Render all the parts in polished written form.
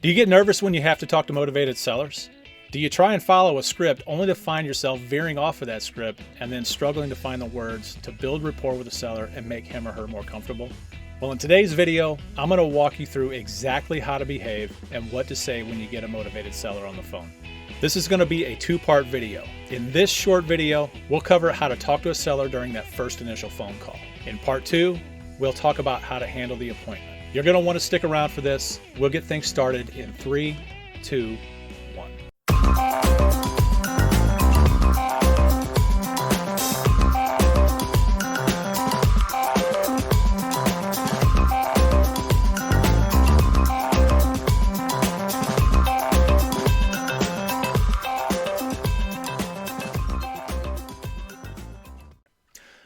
Do you get nervous when you have to talk to motivated sellers? Do you try and follow a script only to find yourself veering off of that script and then struggling to find the words to build rapport with the seller and make him or her more comfortable? Well, in today's video, I'm going to walk you through exactly how to behave and what to say when you get a motivated seller on the phone. This is going to be a two-part video. In this short video, we'll cover how to talk to a seller during that first initial phone call. In part two, we'll talk about how to handle the appointment. You're going to want to stick around for this. We'll get things started in 3, 2, 1.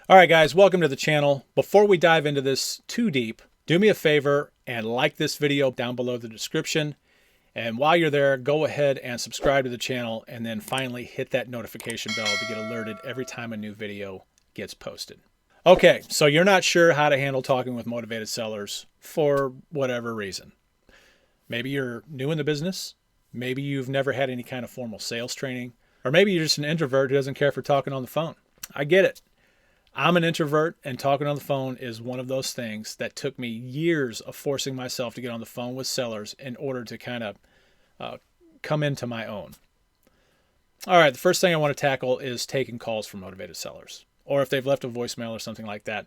All right, guys, welcome to the channel. Before we dive into this too deep, do me a favor and like this video down below the description. And while you're there, go ahead and subscribe to the channel and then finally hit that notification bell to get alerted every time a new video gets posted. Okay, so you're not sure how to handle talking with motivated sellers for whatever reason. Maybe you're new in the business. Maybe you've never had any kind of formal sales training. Or maybe you're just an introvert who doesn't care for talking on the phone. I get it. I'm an introvert, and talking on the phone is one of those things that took me years of forcing myself to get on the phone with sellers in order to kind of come into my own. All right, the first thing I want to tackle is taking calls from motivated sellers. Or if they've left a voicemail or something like that,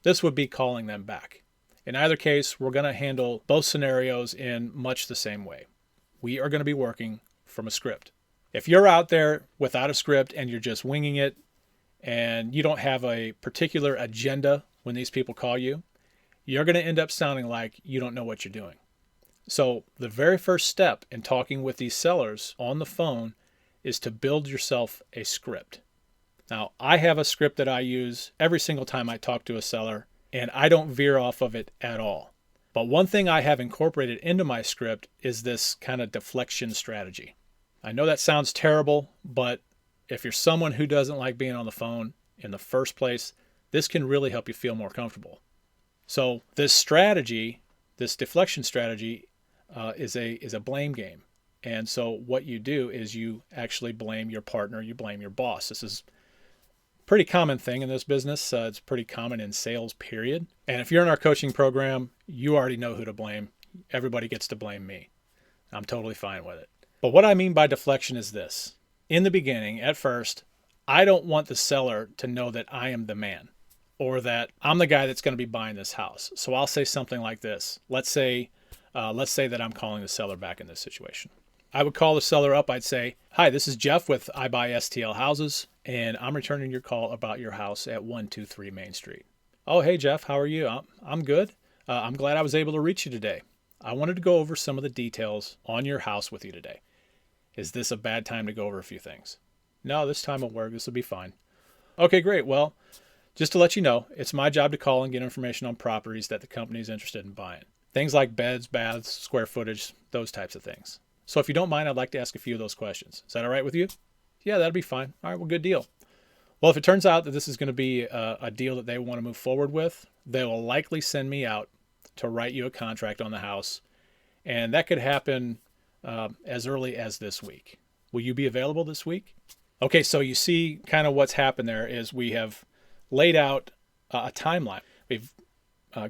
this would be calling them back. In either case, we're going to handle both scenarios in much the same way. We are going to be working from a script. If you're out there without a script and you're just winging it, and you don't have a particular agenda when these people call you, you're going to end up sounding like you don't know what you're doing. So the very first step in talking with these sellers on the phone is to build yourself a script. Now, I have a script that I use every single time I talk to a seller, and I don't veer off of it at all. But one thing I have incorporated into my script is this kind of deflection strategy. I know that sounds terrible, but if you're someone who doesn't like being on the phone in the first place, this can really help you feel more comfortable. So this strategy, this deflection strategy, is a blame game. And so what you do is you actually blame your partner, you blame your boss. This is a pretty common thing in this business. It's pretty common in sales, period. And if you're in our coaching program, you already know who to blame. Everybody gets to blame me. I'm totally fine with it. But what I mean by deflection is this. In the beginning, at first, I don't want the seller to know that I am the man or that I'm the guy that's going to be buying this house. So I'll say something like this. Let's say that I'm calling the seller back in this situation. I would call the seller up. I'd say, "Hi, this is Jeff with I Buy STL Houses, and I'm returning your call about your house at 123 Main Street." "Oh, hey, Jeff, how are you?" I'm good. I'm glad I was able to reach you today. I wanted to go over some of the details on your house with you today. Is this a bad time to go over a few things? "No, this time will work. This will be fine." "Okay, great. Well, just to let you know, it's my job to call and get information on properties that the company is interested in buying. Things like beds, baths, square footage, those types of things. So if you don't mind, I'd like to ask a few of those questions. Is that all right with you?" "Yeah, that'll be fine." "All right, well, good deal." Well, if it turns out that this is going to be a deal that they want to move forward with, they will likely send me out to write you a contract on the house. And that could happen as early as this week. Will you be available this week? Okay, so you see kind of what's happened there is we have laid out a timeline. We've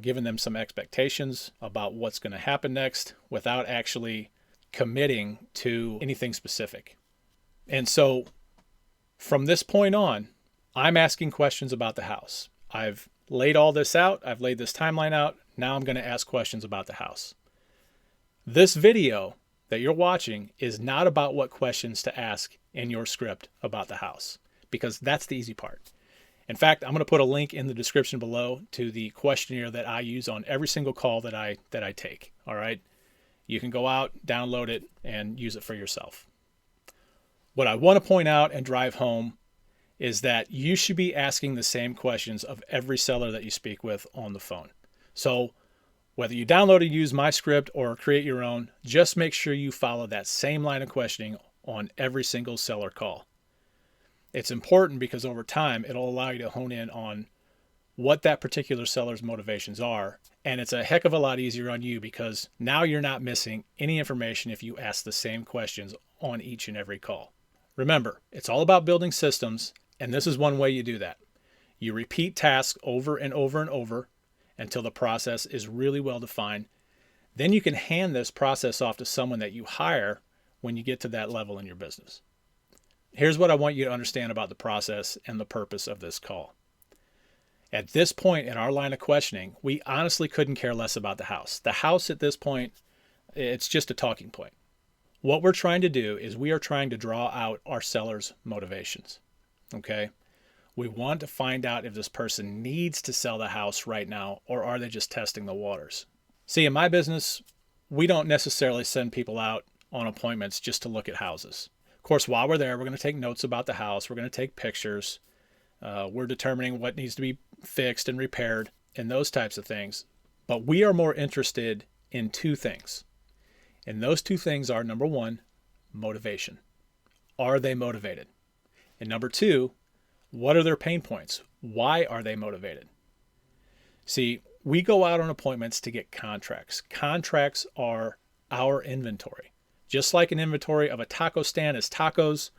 given them some expectations about what's going to happen next without actually committing to anything specific. And so from this point on, I'm asking questions about the house. I've laid all this out. I've laid this timeline out. Now I'm going to ask questions about the house. This video that you're watching is not about what questions to ask in your script about the house, because that's the easy part. In fact, I'm going to put a link in the description below to the questionnaire that I use on every single call that I take. All right. You can go out, download it, and use it for yourself. What I want to point out and drive home is that you should be asking the same questions of every seller that you speak with on the phone. So whether you download or use my script or create your own, just make sure you follow that same line of questioning on every single seller call. It's important because over time, it'll allow you to hone in on what that particular seller's motivations are. And it's a heck of a lot easier on you because now you're not missing any information if you ask the same questions on each and every call. Remember, it's all about building systems, and this is one way you do that. You repeat tasks over and over and over until the process is really well defined. Then you can hand this process off to someone that you hire when you get to that level in your business. Here's what I want you to understand about the process and the purpose of this call. At this point in our line of questioning, we honestly couldn't care less about the house. The house at this point, it's just a talking point. What we're trying to do is we are trying to draw out our seller's motivations, okay? We want to find out if this person needs to sell the house right now, or are they just testing the waters? See, in my business, we don't necessarily send people out on appointments just to look at houses. Of course, while we're there, we're going to take notes about the house. We're going to take pictures. We're determining what needs to be fixed and repaired and those types of things. But we are more interested in two things. And those two things are, number one, motivation. Are they motivated? And number two, what are their pain points? Why are they motivated? See, we go out on appointments to get contracts. Contracts are our inventory. Just like an inventory of a taco stand is tacos,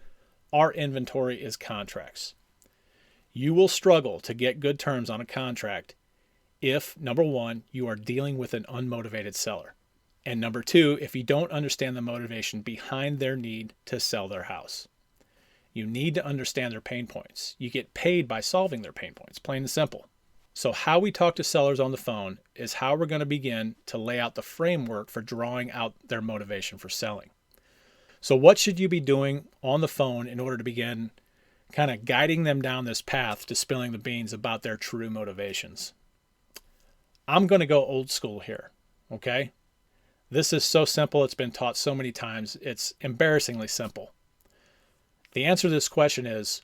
our inventory is contracts. You will struggle to get good terms on a contract if, number one, you are dealing with an unmotivated seller. And number two, if you don't understand the motivation behind their need to sell their house. You need to understand their pain points. You get paid by solving their pain points, plain and simple. So how we talk to sellers on the phone is how we're going to begin to lay out the framework for drawing out their motivation for selling. So what should you be doing on the phone in order to begin kind of guiding them down this path to spilling the beans about their true motivations? I'm going to go old school here, okay? This is so simple. It's been taught so many times. It's embarrassingly simple. The answer to this question is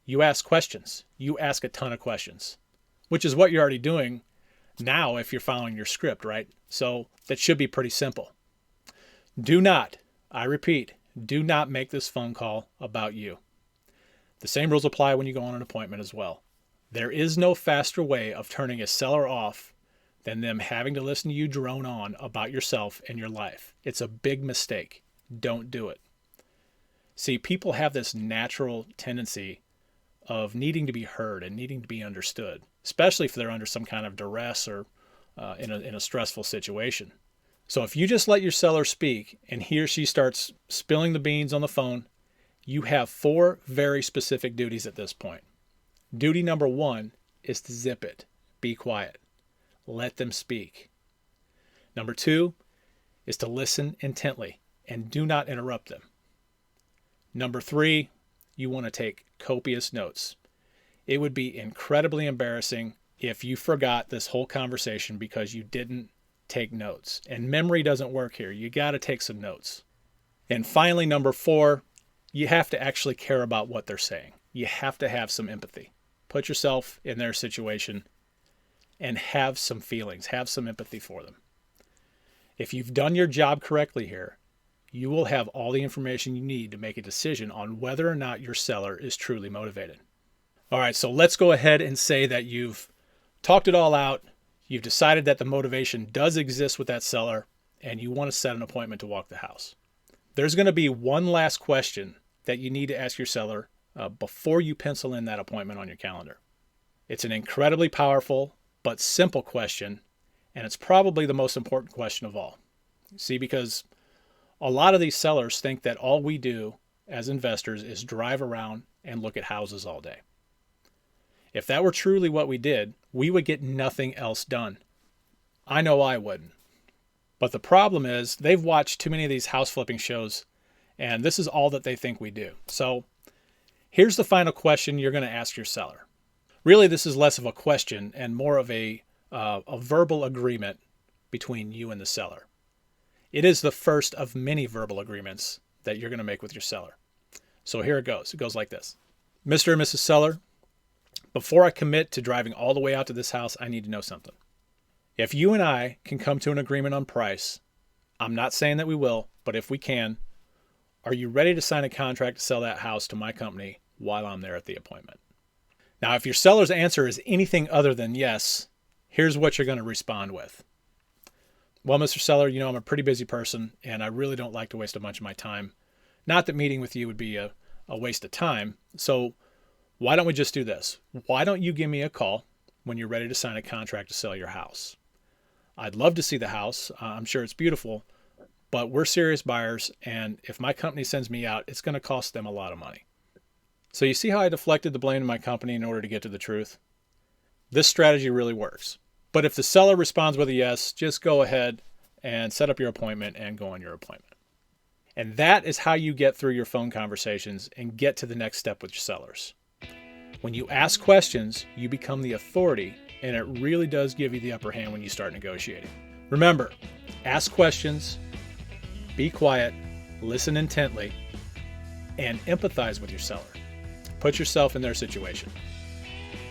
you ask questions. You ask a ton of questions, which is what you're already doing now if you're following your script, right? So that should be pretty simple. Do not, I repeat, do not make this phone call about you. The same rules apply when you go on an appointment as well. There is no faster way of turning a seller off than them having to listen to you drone on about yourself and your life. It's a big mistake. Don't do it. See, people have this natural tendency of needing to be heard and needing to be understood, especially if they're under some kind of duress or in a stressful situation. So if you just let your seller speak and he or she starts spilling the beans on the phone, you have 4 very specific duties at this point. Duty number 1 is to zip it. Be quiet. Let them speak. Number 2 is to listen intently and do not interrupt them. Number 3, you want to take copious notes. It would be incredibly embarrassing if you forgot this whole conversation because you didn't take notes. And memory doesn't work here. You got to take some notes. And finally, number 4, you have to actually care about what they're saying. You have to have some empathy. Put yourself in their situation and have some feelings, have some empathy for them. If you've done your job correctly here, you will have all the information you need to make a decision on whether or not your seller is truly motivated. All right, so let's go ahead and say that you've talked it all out. You've decided that the motivation does exist with that seller and you want to set an appointment to walk the house. There's going to be one last question that you need to ask your seller before you pencil in that appointment on your calendar. It's an incredibly powerful but simple question, and it's probably the most important question of all. See, because a lot of these sellers think that all we do as investors is drive around and look at houses all day. If that were truly what we did, we would get nothing else done. I know I wouldn't. But the problem is they've watched too many of these house flipping shows, and this is all that they think we do. So here's the final question you're going to ask your seller. Really, this is less of a question and more of a verbal agreement between you and the seller. It is the first of many verbal agreements that you're going to make with your seller. So here it goes. It goes like this. Mr. and Mrs. Seller, before I commit to driving all the way out to this house, I need to know something. If you and I can come to an agreement on price, I'm not saying that we will, but if we can, Are you ready to sign a contract to sell that house to my company while I'm there at the appointment? Now, if your seller's answer is anything other than yes, here's what you're going to respond with. Well, Mr. Seller, I'm a pretty busy person and I really don't like to waste a bunch of my time. Not that meeting with you would be a waste of time. So why don't we just do this? Why don't you give me a call when you're ready to sign a contract to sell your house? I'd love to see the house. I'm sure it's beautiful, but we're serious buyers. And if my company sends me out, it's going to cost them a lot of money. So you see how I deflected the blame to my company in order to get to the truth? This strategy really works. But if the seller responds with a yes, just go ahead and set up your appointment and go on your appointment. And that is how you get through your phone conversations and get to the next step with your sellers. When you ask questions, you become the authority, and it really does give you the upper hand when you start negotiating. Remember, ask questions, be quiet, listen intently, and empathize with your seller. Put yourself in their situation.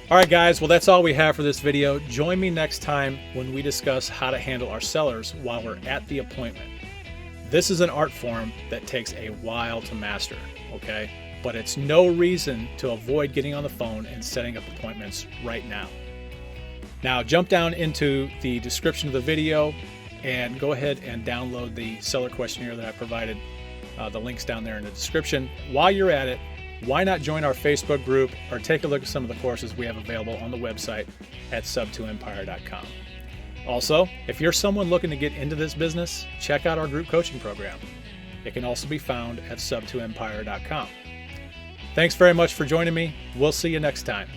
All right, guys, well, that's all we have for this video. Join me next time when we discuss how to handle our sellers while we're at the appointment. This is an art form that takes a while to master, okay? But it's no reason to avoid getting on the phone and setting up appointments right now. Now, jump down into the description of the video and go ahead and download the seller questionnaire that I provided. The link's down there in the description. While you're at it, why not join our Facebook group or take a look at some of the courses we have available on the website at sub2empire.com. Also, if you're someone looking to get into this business, check out our group coaching program. It can also be found at sub2empire.com. Thanks very much for joining me. We'll see you next time.